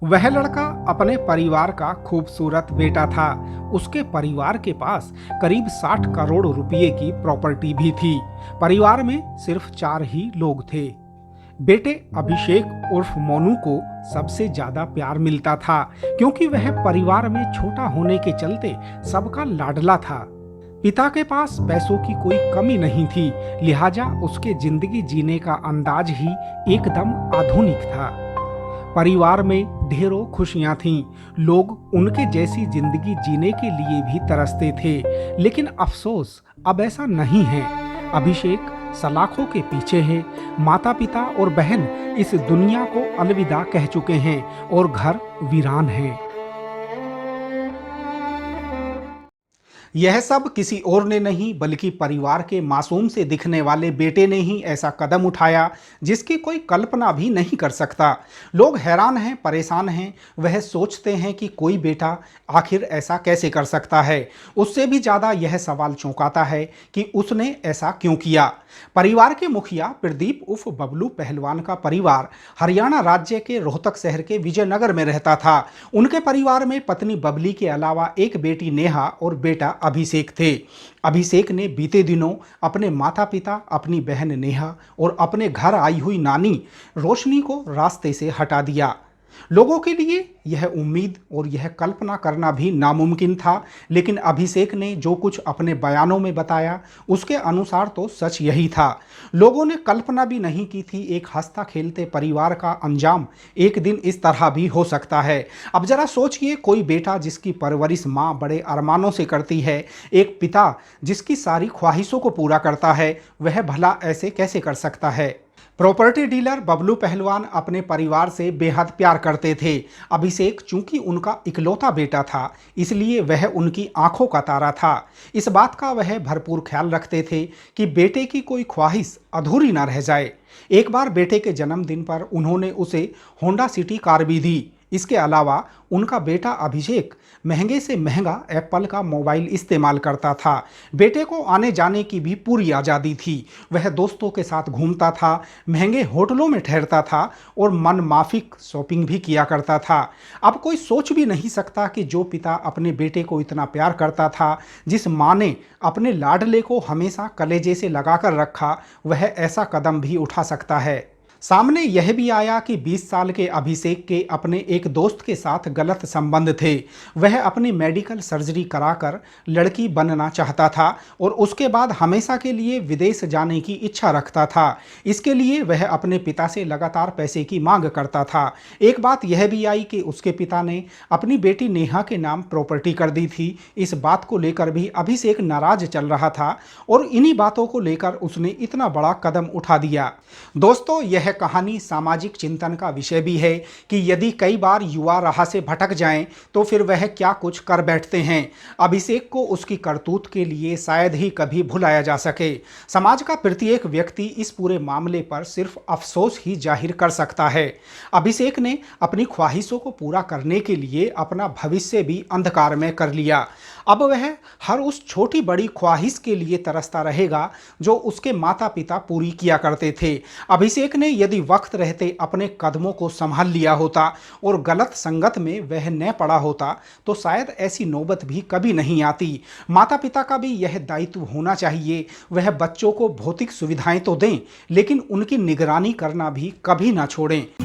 वह लड़का अपने परिवार का खूबसूरत बेटा था। उसके परिवार के पास करीब 60 करोड़ रुपए की प्रॉपर्टी भी थी। परिवार में सिर्फ 4 ही लोग थे। बेटे अभिषेक उर्फ मोनू को सबसे ज्यादा प्यार मिलता था, क्योंकि वह परिवार में छोटा होने के चलते सबका लाडला था। पिता के पास पैसों की कोई कमी नहीं थी, लिहाजा उसके जिंदगी जीने का अंदाज ही एकदम आधुनिक था। परिवार में ढेरों खुशियां थीं। लोग उनके जैसी जिंदगी जीने के लिए भी तरसते थे, लेकिन अफसोस अब ऐसा नहीं है। अभिषेक सलाखों के पीछे है। माता पिता और बहन इस दुनिया को अलविदा कह चुके हैं और घर वीरान है। यह सब किसी और ने नहीं, बल्कि परिवार के मासूम से दिखने वाले बेटे ने ही ऐसा कदम उठाया जिसकी कोई कल्पना भी नहीं कर सकता। लोग हैरान हैं, परेशान हैं। वह सोचते हैं कि कोई बेटा आखिर ऐसा कैसे कर सकता है। उससे भी ज़्यादा यह सवाल चौंकाता है कि उसने ऐसा क्यों किया। परिवार के मुखिया प्रदीप उर्फ बबलू पहलवान का परिवार हरियाणा राज्य के रोहतक शहर के विजयनगर में रहता था। उनके परिवार में पत्नी बबली के अलावा एक बेटी नेहा और बेटा अभिषेक थे। अभिषेक ने बीते दिनों अपने माता पिता, अपनी बहन नेहा और अपने घर आई हुई नानी रोशनी को रास्ते से हटा दिया। लोगों के लिए यह उम्मीद और यह कल्पना करना भी नामुमकिन था, लेकिन अभिषेक ने जो कुछ अपने बयानों में बताया उसके अनुसार तो सच यही था। लोगों ने कल्पना भी नहीं की थी एक हंसता खेलते परिवार का अंजाम एक दिन इस तरह भी हो सकता है। अब जरा सोचिए, कोई बेटा जिसकी परवरिश माँ बड़े अरमानों से करती है, एक पिता जिसकी सारी ख्वाहिशों को पूरा करता है, वह भला ऐसे कैसे कर सकता है। प्रॉपर्टी डीलर बबलू पहलवान अपने परिवार से बेहद प्यार करते थे। अभिषेक चूंकि उनका इकलौता बेटा था, इसलिए वह उनकी आंखों का तारा था। इस बात का वह भरपूर ख्याल रखते थे कि बेटे की कोई ख्वाहिश अधूरी ना रह जाए। एक बार बेटे के जन्मदिन पर उन्होंने उसे होंडा सिटी कार भी दी। इसके अलावा उनका बेटा अभिषेक महंगे से महंगा एप्पल का मोबाइल इस्तेमाल करता था। बेटे को आने जाने की भी पूरी आज़ादी थी। वह दोस्तों के साथ घूमता था, महंगे होटलों में ठहरता था और मन माफिक शॉपिंग भी किया करता था। अब कोई सोच भी नहीं सकता कि जो पिता अपने बेटे को इतना प्यार करता था, जिस माँ ने अपने लाडले को हमेशा कलेजे से लगाकर रखा, वह ऐसा कदम भी उठा सकता है। सामने यह भी आया कि 20 साल के अभिषेक के अपने एक दोस्त के साथ गलत संबंध थे। वह अपनी मेडिकल सर्जरी कराकर लड़की बनना चाहता था और उसके बाद हमेशा के लिए विदेश जाने की इच्छा रखता था। इसके लिए वह अपने पिता से लगातार पैसे की मांग करता था। एक बात यह भी आई कि उसके पिता ने अपनी बेटी नेहा के नाम प्रॉपर्टी कर दी थी। इस बात को लेकर भी अभिषेक नाराज चल रहा था और इन्हीं बातों को लेकर उसने इतना बड़ा कदम उठा दिया। दोस्तों, यह कहानी सामाजिक चिंतन का विषय भी है कि यदि कई बार युवा राह से भटक जाएं तो फिर वह क्या कुछ कर बैठते हैं। अभिषेक को उसकी करतूत के लिए शायद ही कभी भुलाया जा सके। समाज का प्रत्येक व्यक्ति इस पूरे मामले पर सिर्फ अफसोस ही जाहिर कर सकता है। अभिषेक ने अपनी ख्वाहिशों को पूरा करने के लिए अपना भविष्य भी अंधकार में कर लिया। अब वह हर उस छोटी बड़ी ख्वाहिश के लिए तरसता रहेगा जो उसके माता पिता पूरी किया करते थे। अभिषेक ने यदि वक्त रहते अपने कदमों को संभाल लिया होता और गलत संगत में वह न पड़ा होता तो शायद ऐसी नौबत भी कभी नहीं आती। माता पिता का भी यह दायित्व होना चाहिए, वह बच्चों को भौतिक सुविधाएं तो दें, लेकिन उनकी निगरानी करना भी कभी ना छोड़ें।